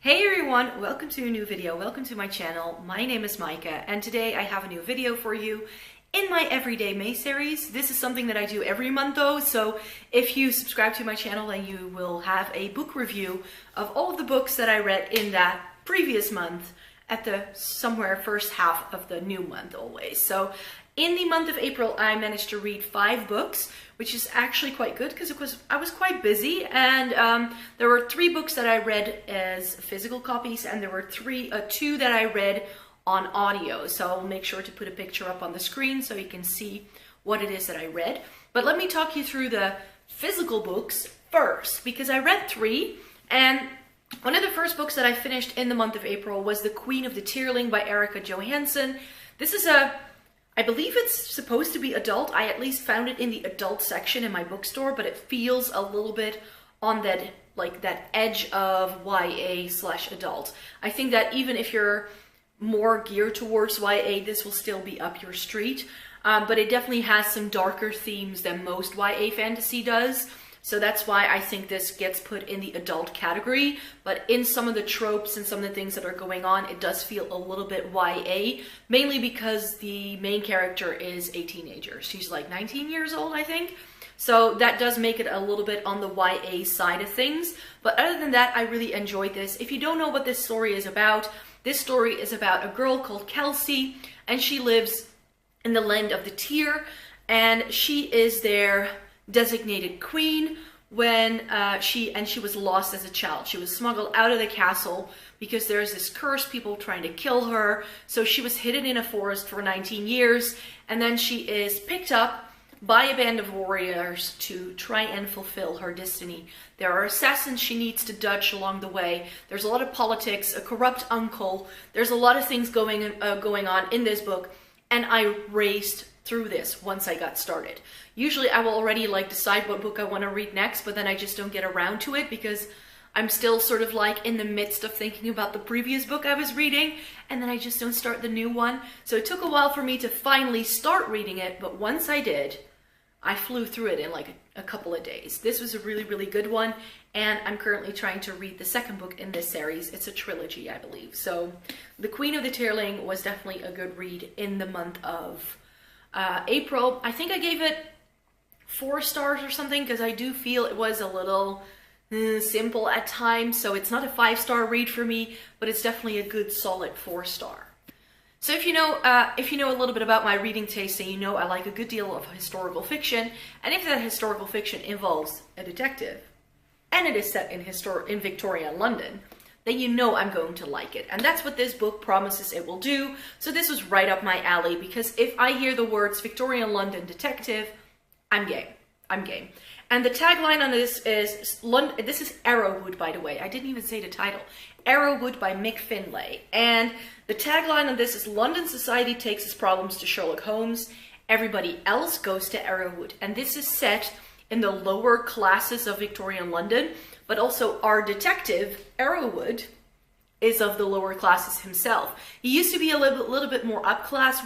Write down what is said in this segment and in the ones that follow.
Hey everyone, welcome to a new video. Welcome to my channel. My name is Micah and today I have a new video for you in my Everyday May series. This is something that I do every month though, so if you subscribe to my channel then you will have a book review of all of the books that I read in that previous month at the somewhere first half of the new month always. So in the month of April I managed to read 5 books, which is actually quite good because I was quite busy, and there were 3 books that I read as physical copies, and there were 2 that I read on audio. So I'll make sure to put a picture up on the screen so you can see what it is that I read. But let me talk you through the physical books first, because I read 3, and one of the first books that I finished in the month of April was The Queen of the Tearling by Erika Johanson. This is I believe it's supposed to be adult. I at least found it in the adult section in my bookstore, but it feels a little bit on that, like that edge of YA/adult. I think that even if you're more geared towards YA, this will still be up your street. But it definitely has some darker themes than most YA fantasy does. So that's why I think this gets put in the adult category. But in some of the tropes and some of the things that are going on, it does feel a little bit YA, mainly because the main character is a teenager. She's like 19 years old, I think. So that does make it a little bit on the YA side of things. But other than that, I really enjoyed this. If you don't know what this story is about, this story is about a girl called Kelsey, and she lives in the land of the Tear, and she is their designated queen when she was lost as a child. She was smuggled out of the castle because there's this curse, people trying to kill her. So she was hidden in a forest for 19 years, and then she is picked up by a band of warriors to try and fulfill her destiny. There are assassins she needs to dodge along the way. There's a lot of politics, a corrupt uncle. There's a lot of things going on in this book, and I raced through this once I got started. Usually I will already decide what book I want to read next, but then I just don't get around to it because I'm still sort of in the midst of thinking about the previous book I was reading, and then I just don't start the new one. So it took a while for me to finally start reading it, but once I did, I flew through it in a couple of days. This was a really, really good one, and I'm currently trying to read the second book in this series. It's a trilogy, I believe. So The Queen of the Tearling was definitely a good read in the month of April. I think I gave it 4 stars or something because I do feel it was a little simple at times. So it's not a 5-star read for me, but it's definitely a good solid 4-star. So if you know a little bit about my reading taste, then you know I like a good deal of historical fiction. And if that historical fiction involves a detective and it is set in Victorian London, then you know I'm going to like it. And that's what this book promises it will do. So this was right up my alley, because if I hear the words Victorian London detective, I'm game. I'm game. And the tagline on this is Arrowood, by the way. I didn't even say the title. Arrowood by Mick, Finlay. And the tagline on this is London society takes its problems to Sherlock Holmes. Everybody else goes to Arrowood. And this is set in the lower classes of Victorian London. But also our detective, Arrowood, is of the lower classes himself. He used to be a little bit more upclass,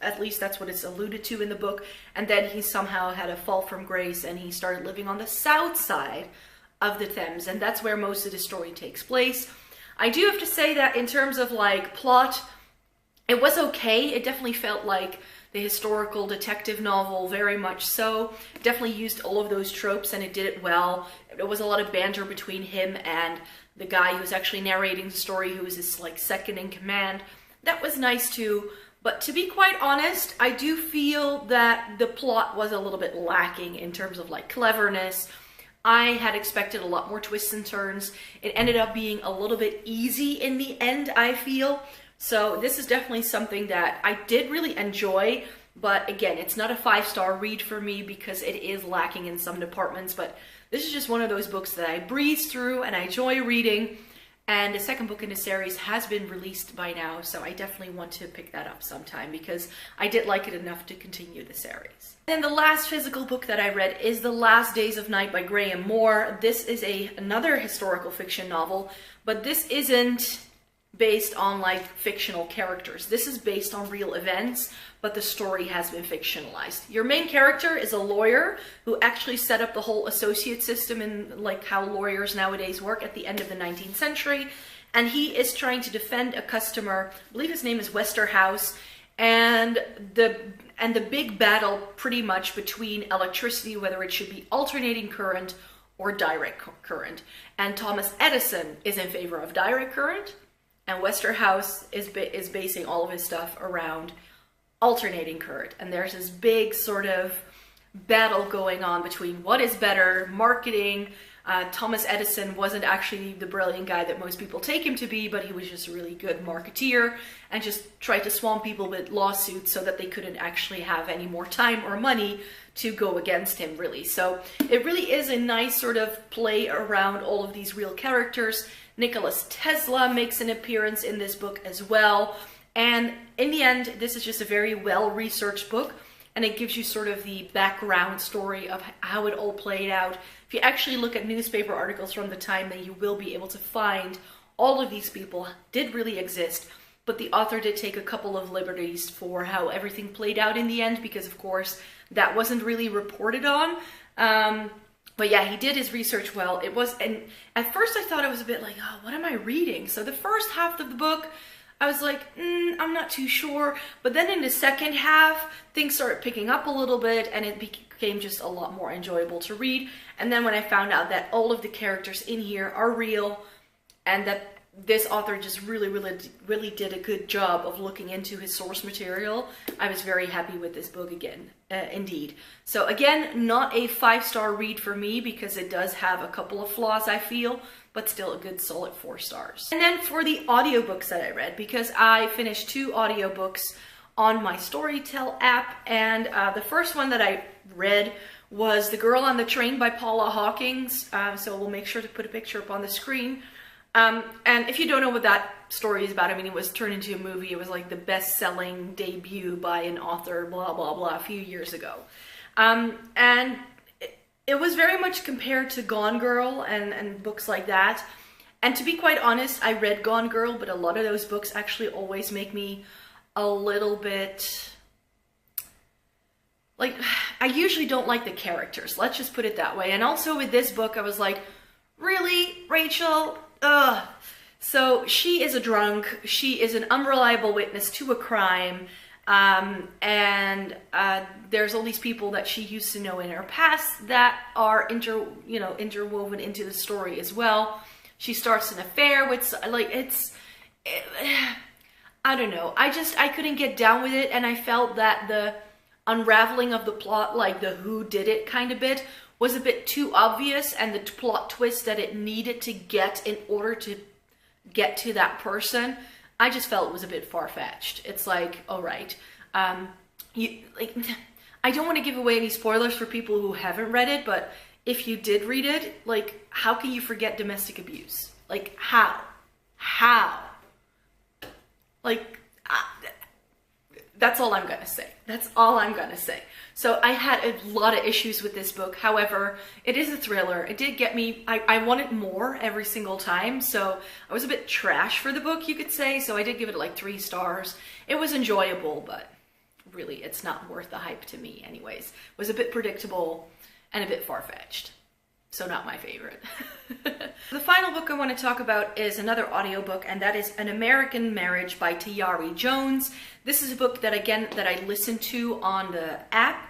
at least that's what it's alluded to in the book, and then he somehow had a fall from grace and he started living on the south side of the Thames, and that's where most of the story takes place. I do have to say that in terms of plot, it was okay. It definitely felt like the historical detective novel, very much so. It definitely used all of those tropes and it did it well. There was a lot of banter between him and the guy who's actually narrating the story, who is his second in command. That was nice too. But to be quite honest, I do feel that the plot was a little bit lacking in terms of cleverness. I had expected a lot more twists and turns. It ended up being a little bit easy in the end, I feel. So this is definitely something that I did really enjoy, but again, it's not a 5-star read for me because it is lacking in some departments, but this is just one of those books that I breeze through and I enjoy reading, and the second book in the series has been released by now, so I definitely want to pick that up sometime because I did like it enough to continue the series. And the last physical book that I read is The Last Days of Night by Graham Moore. This is another historical fiction novel, but this isn't based on fictional characters. This is based on real events, but the story has been fictionalized. Your main character is a lawyer who actually set up the whole associate system and how lawyers nowadays work at the end of the 19th century. and he is trying to defend a customer. I believe his name is Westerhouse, and the big battle pretty much between electricity, whether it should be alternating current or direct current. And Thomas Edison is in favor of direct current, and Westerhouse is basing all of his stuff around alternating current. And there's this big sort of battle going on between what is better, marketing. Thomas Edison wasn't actually the brilliant guy that most people take him to be, but he was just a really good marketeer and just tried to swamp people with lawsuits so that they couldn't actually have any more time or money to go against him, really. So it really is a nice sort of play around all of these real characters. Nikola Tesla makes an appearance in this book as well. And in the end, this is just a very well-researched book, and it gives you sort of the background story of how it all played out. If you actually look at newspaper articles from the time, then you will be able to find all of these people did really exist, but the author did take a couple of liberties for how everything played out in the end, because of course that wasn't really reported on. But yeah, he did his research well. It was, and at first I thought it was a bit like, oh, what am I reading? So the first half of the book, I was like, I'm not too sure. But then in the second half, things started picking up a little bit, and it became just a lot more enjoyable to read. And then when I found out that all of the characters in here are real, and that this author just really did a good job of looking into his source material, I was very happy with this book again, indeed. So again, not a 5-star read for me, because it does have a couple of flaws, I feel, but still a good solid 4 stars. And then for the audiobooks that I read, because I finished 2 audiobooks on my Storytel app, and the first one that I read was The Girl on the Train by Paula Hawkins, so we'll make sure to put a picture up on the screen. And if you don't know what that story is about, I mean, it was turned into a movie. It was like the best-selling debut by an author, blah, blah, blah, a few years ago. And it was very much compared to Gone Girl and books like that. And to be quite honest, I read Gone Girl, but a lot of those books actually always make me a little bit... like, I usually don't like the characters. Let's just put it that way. And also with this book, I was like, really, Rachel? Ugh. So she is a drunk. She is an unreliable witness to a crime. There's all these people that she used to know in her past that are interwoven into the story as well. She starts an affair with, like, I don't know. I couldn't get down with it, and I felt that the unraveling of the plot, like the who did it kind of bit, was a bit too obvious, and the plot twist that it needed to get in order to get to that person, I just felt it was a bit far-fetched. It's like, all right, I don't want to give away any spoilers for people who haven't read it, but if you did read it, like, how can you forget domestic abuse? Like, how? Like, that's all I'm gonna say. That's all I'm gonna say. So I had a lot of issues with this book. However, it is a thriller. It did get me, I wanted more every single time. So I was a bit trash for the book, you could say. So I did give it like 3 stars. It was enjoyable, but really it's not worth the hype to me anyways. It was a bit predictable and a bit far-fetched. So not my favorite. The final book I want to talk about is another audiobook, and that is An American Marriage by Tayari Jones. This is a book that, again, that I listened to on the app,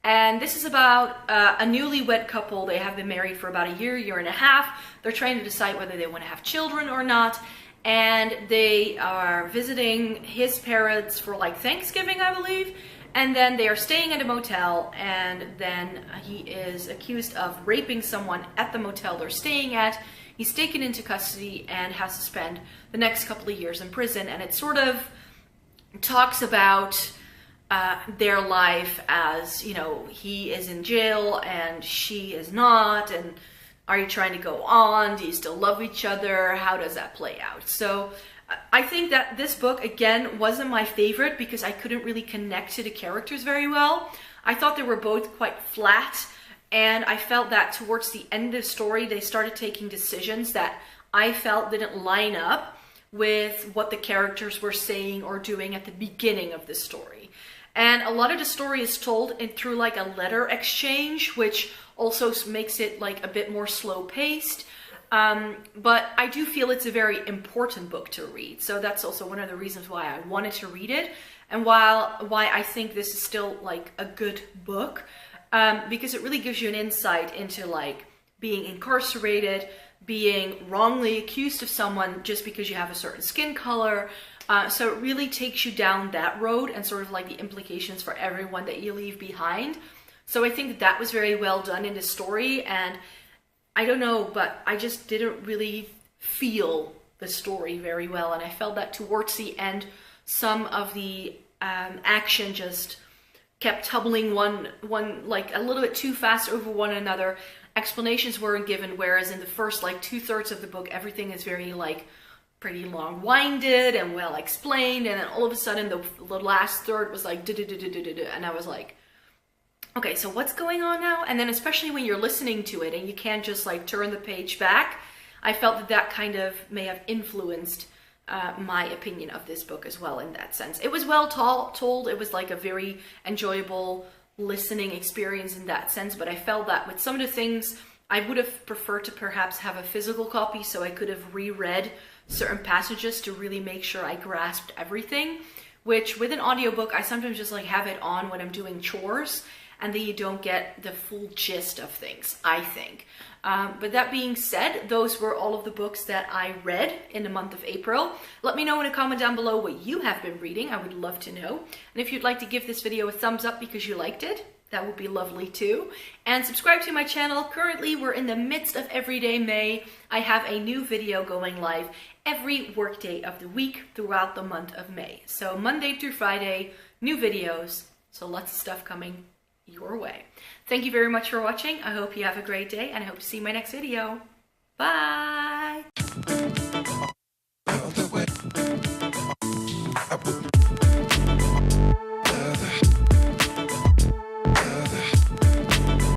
and this is about a newlywed couple. They have been married for about a year and a half. They're trying to decide whether they want to have children or not, and they are visiting his parents for like Thanksgiving, I believe. And then they are staying at a motel, and then he is accused of raping someone at the motel they're staying at. He's taken into custody and has to spend the next couple of years in prison. And it sort of talks about their life as, you know, he is in jail and she is not. And are you trying to go on? Do you still love each other? How does that play out? So I think that this book, again, wasn't my favorite because I couldn't really connect to the characters very well. I thought they were both quite flat, and I felt that towards the end of the story, they started taking decisions that I felt didn't line up with what the characters were saying or doing at the beginning of the story. And a lot of the story is told through like a letter exchange, which also makes it like a bit more slow-paced. But I do feel it's a very important book to read. So that's also one of the reasons why I wanted to read it, and why I think this is still like a good book, because it really gives you an insight into like being incarcerated, being wrongly accused of someone just because you have a certain skin color. So it really takes you down that road and sort of like the implications for everyone that you leave behind. So I think that was very well done in the story, and I don't know, but I just didn't really feel the story very well, and I felt that towards the end, some of the action just kept tumbling one like a little bit too fast over one another. Explanations weren't given, whereas in the first like 2/3 of the book, everything is very like pretty long-winded and well explained, and then all of a sudden the last third was like and I was like, okay, so what's going on now? And then especially when you're listening to it and you can't just like turn the page back, I felt that that kind of may have influenced my opinion of this book as well in that sense. It was well told. It was like a very enjoyable listening experience in that sense, but I felt that with some of the things I would have preferred to perhaps have a physical copy so I could have reread certain passages to really make sure I grasped everything, which with an audiobook, I sometimes just like have it on when I'm doing chores, and then you don't get the full gist of things, I think. But that being said, those were all of the books that I read in the month of April. Let me know in a comment down below what you have been reading. I would love to know. And if you'd like to give this video a thumbs up because you liked it, that would be lovely too. And subscribe to my channel. Currently, we're in the midst of Everyday May. I have a new video going live every workday of the week throughout the month of May. So Monday through Friday, new videos. So lots of stuff coming your way. Thank you very much for watching. I hope you have a great day, and I hope to see you in my next video. Bye!